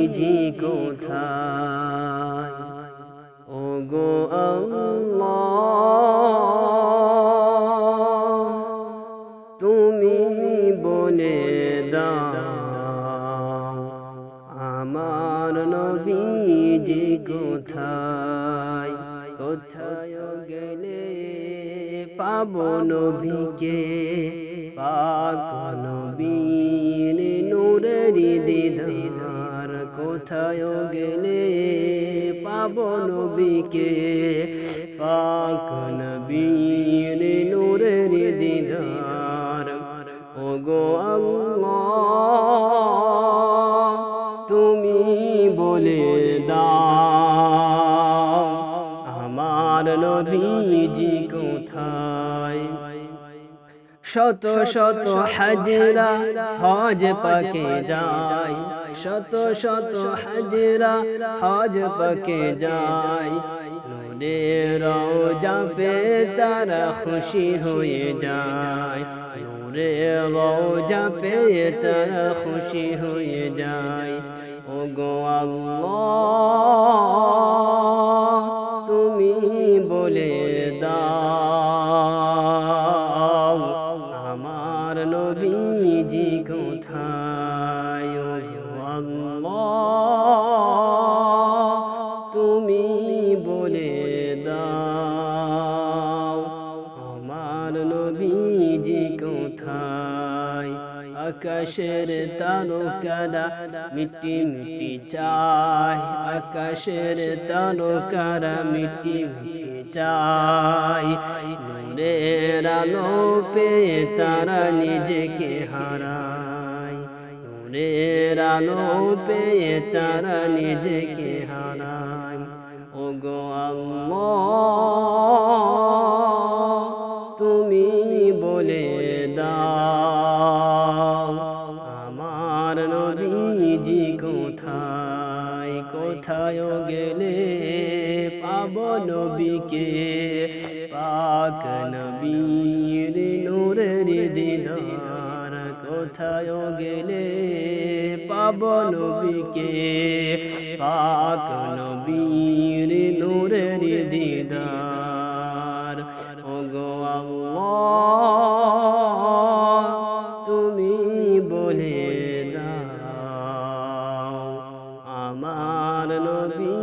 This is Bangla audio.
নবীজি কোথায়? ওগো আল্লাহ তুমি বলে দাও আমার নবীজি কোথায়? কোথায় গেলে পাবো নবীকে? পাক নবীর নূরের দিদার। কোথায় গেলে পাবো নবীকে? পাক নবীর নূরের দিদার। ওগো আল্লাহ তুমি বলে দাও আমার নবীজি কোথায়? শত শত হাজরা হজ পাকে যায়, শত শত হাজরা হজ পাকে যায়। নূরের রওজা পে তারা খুশি হয়ে যায়, নূরের রওজা পে তারা খুশি হয়ে যায়। ওগো আল্লাহ তুমি বলে দাও আমার নবীজি কোথায়? ওগো আল্লাহ তুমি বলে দাও আমার নবীজি কোথায়? আকাশের তারকারা মিটি মিটি চায়, আকাশের তারকারা মিটি মিটি চায়। নূরের আলো পেয়ে তারা নিজেকে হারায়, নূরের আলো পেয়ে তারা নিজেকে হারায়। ওগো আল্লাহ তুমি বলে দাও আমার নবীজি কোথায়? কোথায় গেলে পাবো নবীকে? পাক নবীর নূরের দিদার। কোথায় গেলে পাবো নবীকে? পাক নবীর নূরের দিদার। ওগো আল্লাহ তুমি বলে দাও আমার নবী